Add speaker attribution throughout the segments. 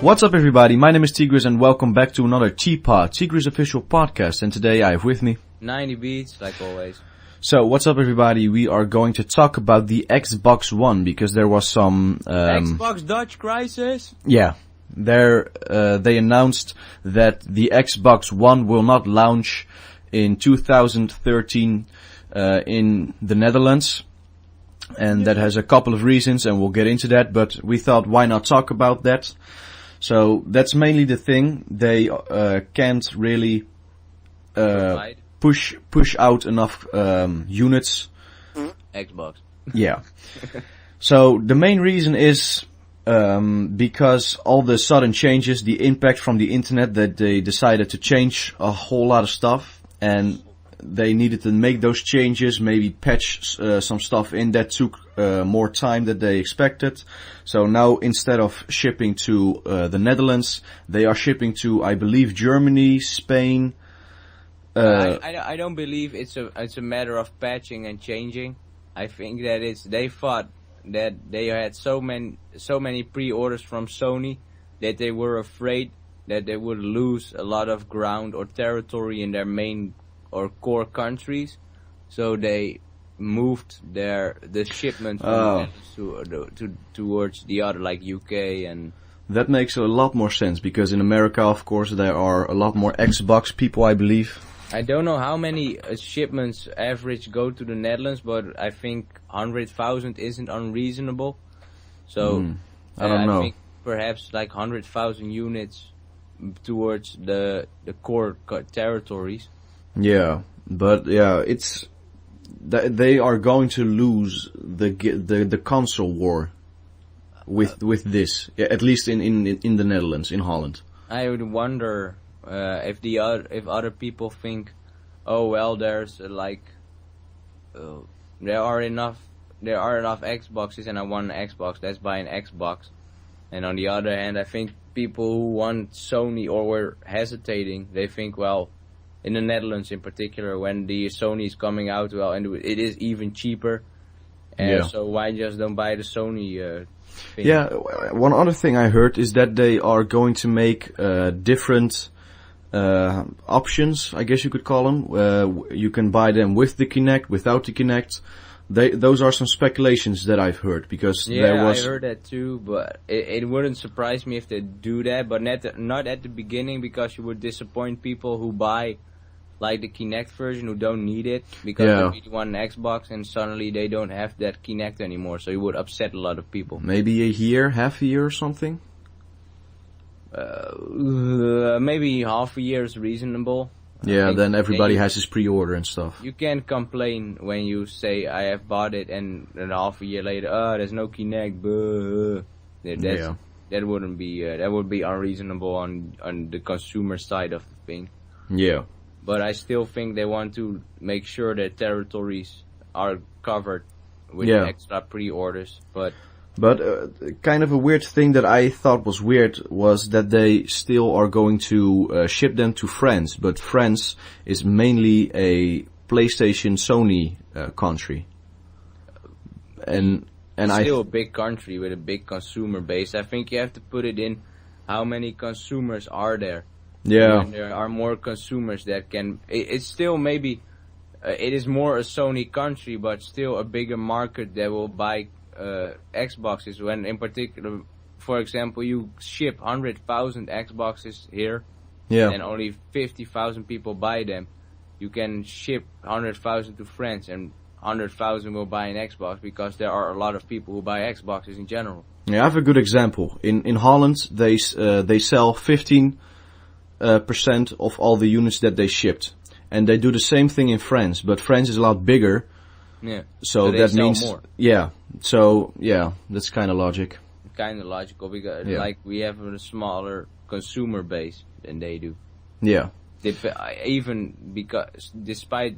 Speaker 1: What's up, everybody? My name is T-Grizz and welcome back to another T-Pod, TGrizzzOfficial podcast. And today I have with me
Speaker 2: 90Beats, like always.
Speaker 1: So, what's up, everybody? We are going to talk about the Xbox One because there was some
Speaker 2: Xbox Dutch crisis?
Speaker 1: Yeah, they announced that the Xbox One will not launch in 2013 in the Netherlands. And that has a couple of reasons, and we'll get into that. But we thought, why not talk about that? So that's mainly the thing. They can't really push out enough units.
Speaker 2: Xbox.
Speaker 1: Yeah. So the main reason is because all the sudden changes, the impact from the internet, that they decided to change a whole lot of stuff, and they needed to make those changes, maybe patch some stuff in that took more time than they expected. So now instead of shipping to the Netherlands, they are shipping to, I believe, Germany, Spain.
Speaker 2: I don't believe it's a matter of patching and changing. I think that they thought that they had so many pre-orders from Sony that they were afraid that they would lose a lot of ground or territory in their main or core countries, so they moved the shipment from towards the other, like UK and.
Speaker 1: That makes a lot more sense because in America, of course, there are a lot more Xbox people, I believe.
Speaker 2: I don't know how many shipments average go to the Netherlands, but I think 100,000 isn't unreasonable. So
Speaker 1: I don't know.
Speaker 2: I think perhaps like 100,000 units towards the core territories.
Speaker 1: Yeah, but yeah, they are going to lose the console war with this. Yeah, at least in the Netherlands, in Holland. I
Speaker 2: would wonder if other people think, oh well, there's there are enough Xboxes and I want an Xbox. Let's buy an Xbox. And on the other hand, I think people who want Sony or were hesitating, they think, well, in the Netherlands in particular, when the Sony is coming out, well, and it is even cheaper. So why just don't buy the Sony thing?
Speaker 1: Yeah, one other thing I heard is that they are going to make different options, I guess you could call them. You can buy them with the Kinect, without the Kinect. Those are some speculations that I've heard because there was.
Speaker 2: I heard that too, but it wouldn't surprise me if they do that, but not at the beginning, because you would disappoint people who buy like the Kinect version who don't need it because they really want an Xbox and suddenly they don't have that Kinect anymore, so you would upset a lot of people.
Speaker 1: Maybe a year, half a year or something?
Speaker 2: Maybe half a year is reasonable.
Speaker 1: Yeah, then everybody has his pre-order and stuff.
Speaker 2: You can't complain when you say, I have bought it, and then half a year later, there's no Kinect, buh. That wouldn't be, that would be unreasonable on the consumer side of the thing.
Speaker 1: Yeah.
Speaker 2: But I still think they want to make sure that territories are covered with extra pre-orders, But
Speaker 1: kind of a weird thing that I thought was weird was that they still are going to ship them to France, but France is mainly a PlayStation Sony country. And
Speaker 2: still a big country with a big consumer base. I think you have to put it in how many consumers are there.
Speaker 1: Yeah.
Speaker 2: And there are more consumers that can. It's still maybe it is more a Sony country, but still a bigger market that will buy Xboxes. When in particular, for example, you ship 100,000 Xboxes here, and only 50,000 people buy them. You can ship 100,000 to France, and 100,000 will buy an Xbox because there are a lot of people who buy Xboxes in general.
Speaker 1: Yeah, I have a good example. In Holland, they sell 15% of all the units that they shipped, and they do the same thing in France. But France is a lot bigger.
Speaker 2: Yeah.
Speaker 1: So that means more. Yeah. So that's kind of logic.
Speaker 2: Kind of logical because like we have a smaller consumer base than they do.
Speaker 1: Yeah.
Speaker 2: Even because despite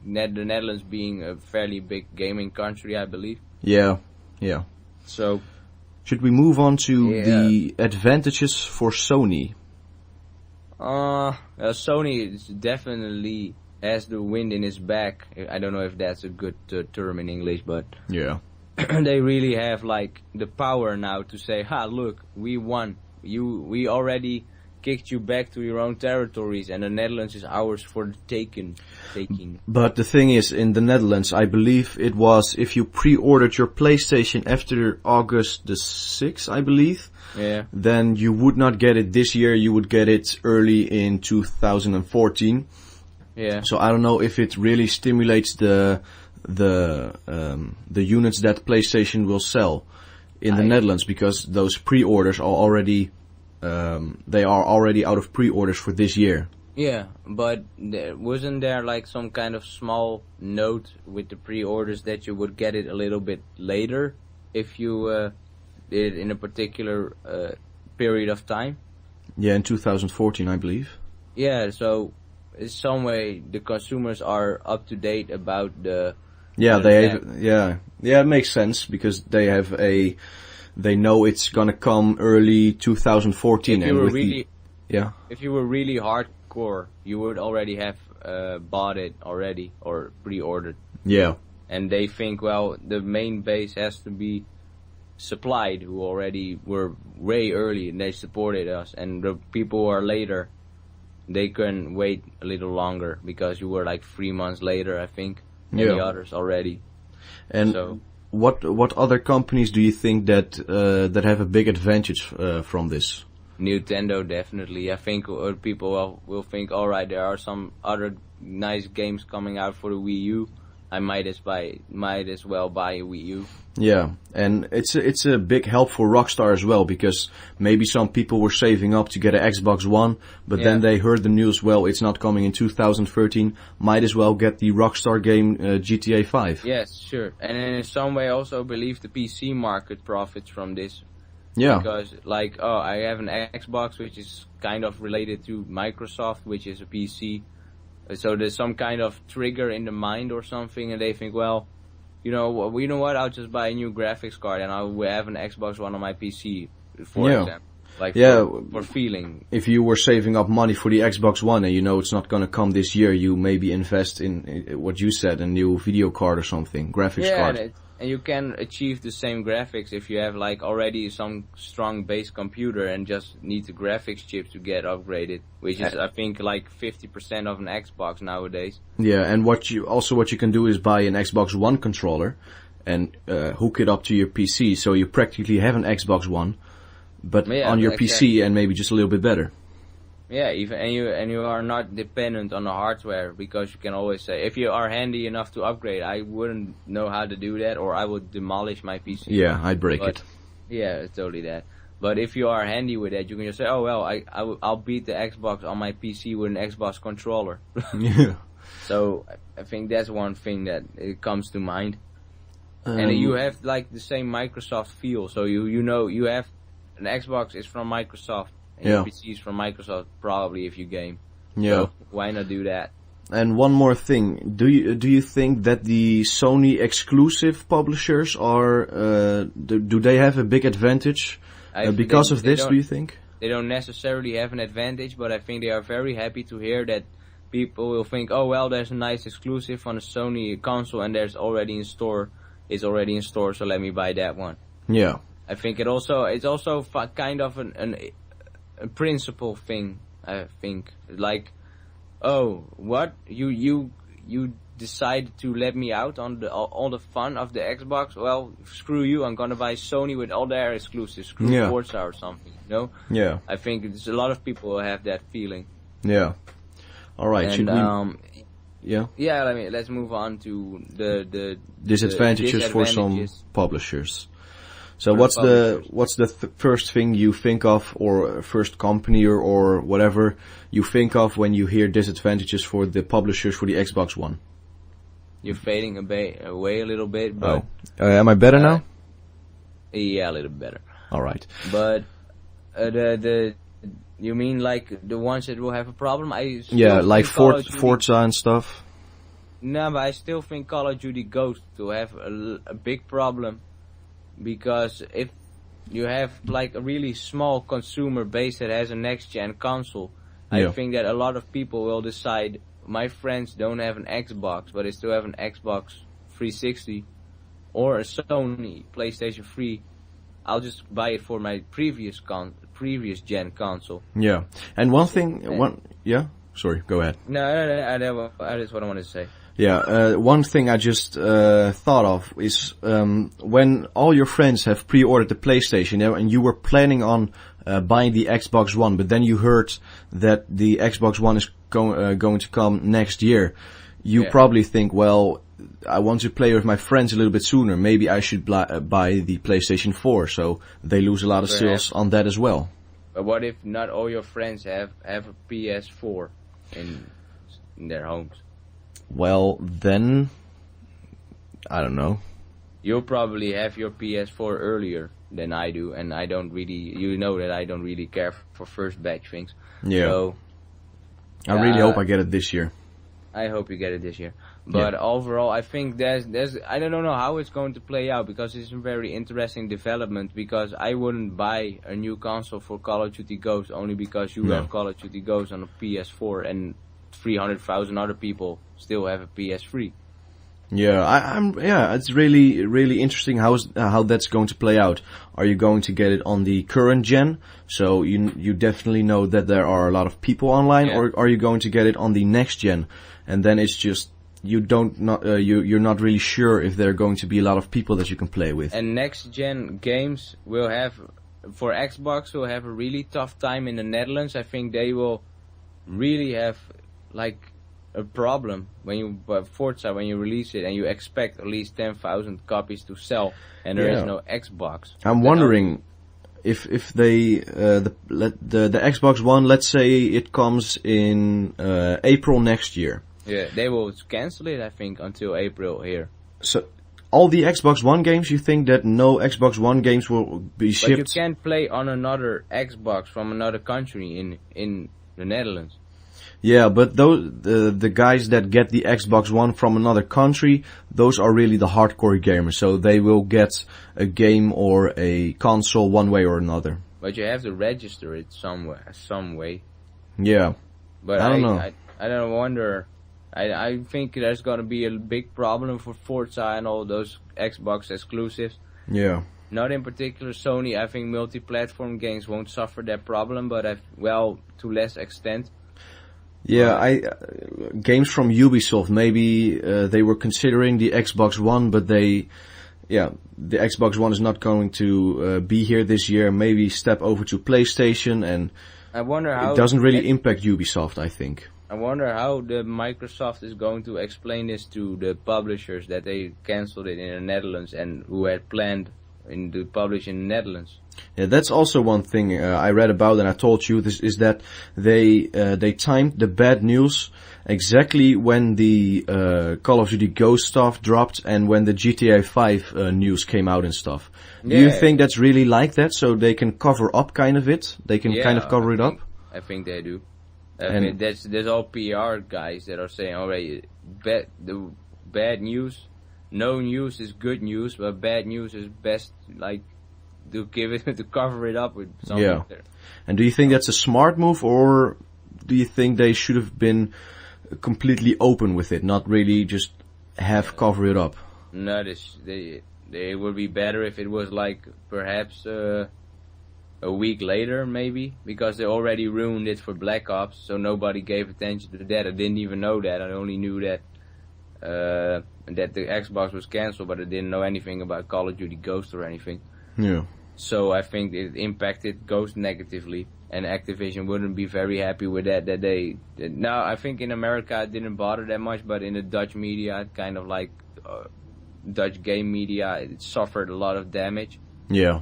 Speaker 2: the Netherlands being a fairly big gaming country, I believe.
Speaker 1: Yeah. Yeah.
Speaker 2: So
Speaker 1: should we move on to the advantages for Sony?
Speaker 2: Sony is definitely has the wind in his back. I don't know if that's a good term in English, but
Speaker 1: yeah.
Speaker 2: they really have like the power now to say, look, we won. we already kicked you back to your own territories, and the Netherlands is ours for the taking.
Speaker 1: But the thing is, in the Netherlands, I believe it was if you pre-ordered your PlayStation after August the 6th, I believe, then you would not get it this year. You would get it early in 2014.
Speaker 2: Yeah.
Speaker 1: So I don't know if it really stimulates the units that PlayStation will sell in the Netherlands, because those pre-orders are already they are already out of pre-orders for this year.
Speaker 2: Yeah, but wasn't there like some kind of small note with the pre-orders that you would get it a little bit later if you did in a particular period of time?
Speaker 1: Yeah, in 2014, I believe.
Speaker 2: Yeah, so in some way the consumers are up to date about the.
Speaker 1: Yeah, it makes sense, because they know it's gonna come early 2014.
Speaker 2: If you were really hardcore, you would already have bought it already or pre-ordered.
Speaker 1: Yeah.
Speaker 2: And they think, well, the main base has to be supplied, who already were way early and they supported us, and the people who are later, they can wait a little longer, because you were like 3 months later, I think, than the others already.
Speaker 1: And
Speaker 2: so,
Speaker 1: what other companies do you think that have a big advantage from this?
Speaker 2: Nintendo, definitely. I think people will think, alright, there are some other nice games coming out for the Wii U. I might as well buy a Wii U.
Speaker 1: Yeah, and it's a big help for Rockstar as well, because maybe some people were saving up to get an Xbox One, but then they heard the news, well, it's not coming in 2013, might as well get the Rockstar game GTA 5.
Speaker 2: Yes, sure. And in some way also believe the PC market profits from this.
Speaker 1: Yeah.
Speaker 2: Because, like, I have an Xbox which is kind of related to Microsoft, which is a PC. So there's some kind of trigger in the mind or something, and they think, well, you know what, I'll just buy a new graphics card and I'll have an Xbox One on my PC, for example. Like, for feeling.
Speaker 1: If you were saving up money for the Xbox One and you know it's not gonna come this year, you maybe invest in what you said, a new video card or something, graphics card.
Speaker 2: And you can achieve the same graphics if you have like already some strong base computer and just need the graphics chip to get upgraded, which is I think like 50% of an Xbox nowadays.
Speaker 1: Yeah, and what you can do is buy an Xbox One controller and hook it up to your PC, so you practically have an Xbox One, but on your PC and maybe just a little bit better.
Speaker 2: Yeah, and you are not dependent on the hardware, because you can always say, if you are handy enough to upgrade, I wouldn't know how to do that, or I would demolish my PC.
Speaker 1: Yeah, I'd break it.
Speaker 2: Yeah, it's totally that. But if you are handy with that, you can just say, oh well, I'll beat the Xbox on my PC with an Xbox controller.
Speaker 1: Yeah.
Speaker 2: So I think that's one thing that it comes to mind. And you have like the same Microsoft feel, so you know you have an Xbox is from Microsoft. And your PC is from Microsoft, probably, if you game.
Speaker 1: Yeah.
Speaker 2: So why not do that?
Speaker 1: And one more thing, do you think that the Sony exclusive publishers are do they have a big advantage because of this? Do you think
Speaker 2: they don't necessarily have an advantage, but I think they are very happy to hear that people will think, oh well, there's a nice exclusive on a Sony console and it's already in store, so let me buy that one.
Speaker 1: Yeah.
Speaker 2: I think it's also kind of a principle thing, I think. Like, oh, what? You decided to let me out on all the fun of the Xbox? Well, screw you, I'm gonna buy Sony with all their exclusives. Screw Forza or something, you know?
Speaker 1: Yeah.
Speaker 2: I think there's a lot of people who have that feeling.
Speaker 1: Yeah. Alright,
Speaker 2: and,
Speaker 1: Yeah,
Speaker 2: I mean, let's move on to the
Speaker 1: disadvantages for some publishers. So what's the first thing you think of, or first company or whatever you think of when you hear disadvantages for the publishers for the Xbox One?
Speaker 2: You're fading away a little bit, but...
Speaker 1: am I better now?
Speaker 2: Yeah, a little better.
Speaker 1: Alright.
Speaker 2: But you mean like the ones that will have a problem?
Speaker 1: Like Forza and stuff?
Speaker 2: No, but I still think Call of Duty Ghost will have a big problem. Because if you have like a really small consumer base that has a next-gen console, I think that a lot of people will decide, my friends don't have an Xbox, but they still have an Xbox 360 or a Sony PlayStation 3. I'll just buy it for my previous previous gen console.
Speaker 1: Yeah, and one thing, sorry, go ahead.
Speaker 2: No, that's what I wanted to say.
Speaker 1: Yeah, one thing I just thought of is when all your friends have pre-ordered the PlayStation, and you were planning on buying the Xbox One, but then you heard that the Xbox One is going to come next year. You probably think, well, I want to play with my friends a little bit sooner. Maybe I should buy the PlayStation 4, so they lose a lot of sales on that as well.
Speaker 2: But what if not all your friends have a PS4 in their homes?
Speaker 1: Well, then, I don't know.
Speaker 2: You'll probably have your PS4 earlier than I do, and I don't really, that I don't really care for first batch things.
Speaker 1: Yeah.
Speaker 2: So,
Speaker 1: I really hope I get it this year.
Speaker 2: I hope you get it this year. But overall, I think there's, I don't know how it's going to play out, because it's a very interesting development, because I wouldn't buy a new console for Call of Duty Ghosts only because you have Call of Duty Ghosts on a PS4 and 300,000 other people still have a PS3.
Speaker 1: Yeah, it's really interesting how that's going to play out. Are you going to get it on the current gen? So you definitely know that there are a lot of people online, or are you going to get it on the next gen? And then it's just you're not really sure if there are going to be a lot of people that you can play with.
Speaker 2: And next gen games will have, for Xbox, will have a really tough time in the Netherlands. I think they will really have like a problem when you Forza, when you release it and you expect at least 10,000 copies to sell, and there is no Xbox.
Speaker 1: I'm wondering if they the Xbox One, let's say it comes in April next year.
Speaker 2: Yeah, they will cancel it, I think, until April here.
Speaker 1: So all the Xbox One games, you think that no Xbox One games will be shipped?
Speaker 2: But you can't play on another Xbox from another country in the Netherlands.
Speaker 1: Yeah, but those the guys that get the Xbox One from another country, those are really the hardcore gamers. So they will get a game or a console one way or another.
Speaker 2: But you have to register it some way.
Speaker 1: Yeah.
Speaker 2: But
Speaker 1: I don't know.
Speaker 2: I don't wonder. I think there's gonna be a big problem for Forza and all those Xbox exclusives.
Speaker 1: Yeah.
Speaker 2: Not in particular Sony. I think multi-platform games won't suffer that problem, but to less extent.
Speaker 1: Yeah, games from Ubisoft, maybe they were considering the Xbox One, but the Xbox One is not going to be here this year. Maybe step over to PlayStation, and
Speaker 2: I wonder how
Speaker 1: it doesn't really impact Ubisoft, I think.
Speaker 2: I wonder how the Microsoft is going to explain this to the publishers that they cancelled it in the Netherlands and who had planned to publish in the Netherlands.
Speaker 1: Yeah, that's also one thing I read about, and I told you this, is that they timed the bad news exactly when the Call of Duty Ghost stuff dropped and when the GTA 5 news came out and stuff. Yeah. Do you think that's really like that, so they can cover up kind of it? They can kind of cover it up?
Speaker 2: I think they do. I mean, there's all PR guys that are saying, alright, the bad news, no news is good news, but bad news is best, like, to give it, to cover it up with something there.
Speaker 1: And do you think that's a smart move, or do you think they should have been completely open with it, not really just cover it up?
Speaker 2: No, they would be better if it was like perhaps a week later, maybe, because they already ruined it for Black Ops, so nobody gave attention to that. I didn't even know that. I only knew that that the Xbox was cancelled, but I didn't know anything about Call of Duty Ghost or anything.
Speaker 1: Yeah.
Speaker 2: So I think it impacted Ghost negatively, and Activision wouldn't be very happy with that. Now I think in America it didn't bother that much, but in the Dutch media, it kind of like Dutch game media, it suffered a lot of damage.
Speaker 1: Yeah.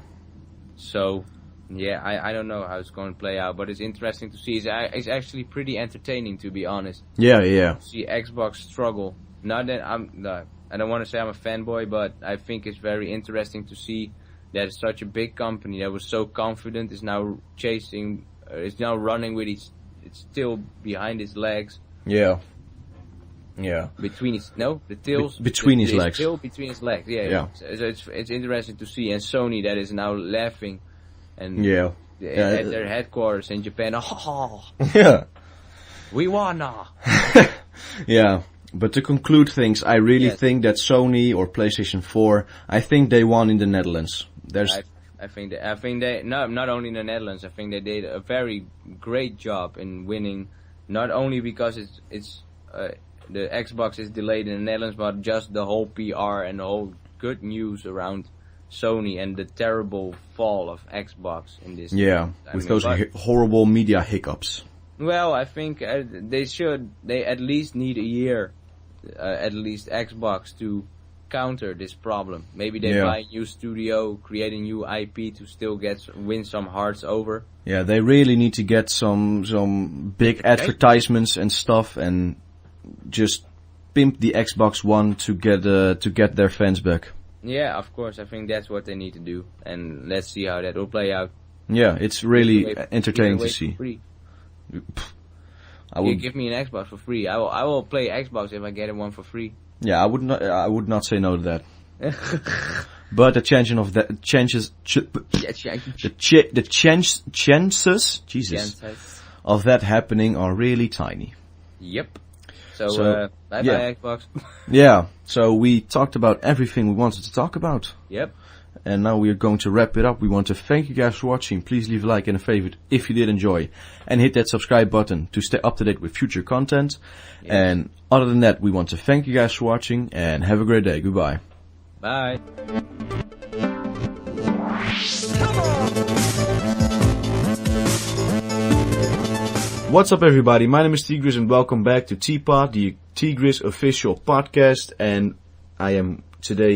Speaker 2: So yeah, I don't know how it's going to play out, but it's interesting to see. It's actually pretty entertaining, to be honest.
Speaker 1: Yeah.
Speaker 2: See Xbox struggle. Not that I don't want to say I'm a fanboy, but I think it's very interesting to see that such a big company that was so confident is now running with it's still behind his legs.
Speaker 1: Yeah.
Speaker 2: Between his
Speaker 1: between his legs.
Speaker 2: Still between his legs. Yeah. So it's interesting to see, and Sony that is now laughing, and at their headquarters in Japan.
Speaker 1: Yeah.
Speaker 2: We wanna.
Speaker 1: Yeah. But to conclude things, I really think that Sony or PlayStation 4, I think they won in the Netherlands.
Speaker 2: I I think they not only in the Netherlands. I think they did a very great job in winning. Not only because it's the Xbox is delayed in the Netherlands, but just the whole PR and the whole good news around Sony and the terrible fall of Xbox in this.
Speaker 1: Yeah, with those horrible media hiccups.
Speaker 2: Well, I think they at least need a year, at least Xbox to counter this problem. Maybe they buy a new studio, create a new IP to still win some hearts over. Yeah,
Speaker 1: they really need to get some big advertisements and stuff, and just pimp the Xbox One to get their fans back.
Speaker 2: Yeah, of course. I think that's what they need to do, and let's see how that will play out.
Speaker 1: Yeah, it's really entertaining to see.
Speaker 2: You give me an Xbox for free. I will play Xbox if I get one for free.
Speaker 1: Yeah, I would not say no to that. But the chances of that happening are really tiny.
Speaker 2: Yep. So bye bye Xbox.
Speaker 1: Yeah. So we talked about everything we wanted to talk about.
Speaker 2: Yep.
Speaker 1: And now we are going to wrap it up. We want to thank you guys for watching. Please leave a like and a favorite if you did enjoy. And hit that subscribe button to stay up to date with future content. Yes. And other than that, we want to thank you guys for watching and have a great day. Goodbye.
Speaker 2: Bye.
Speaker 1: What's up everybody? My name is T-Grizz and welcome back to T-Pod, the T-Grizz official podcast. And I am today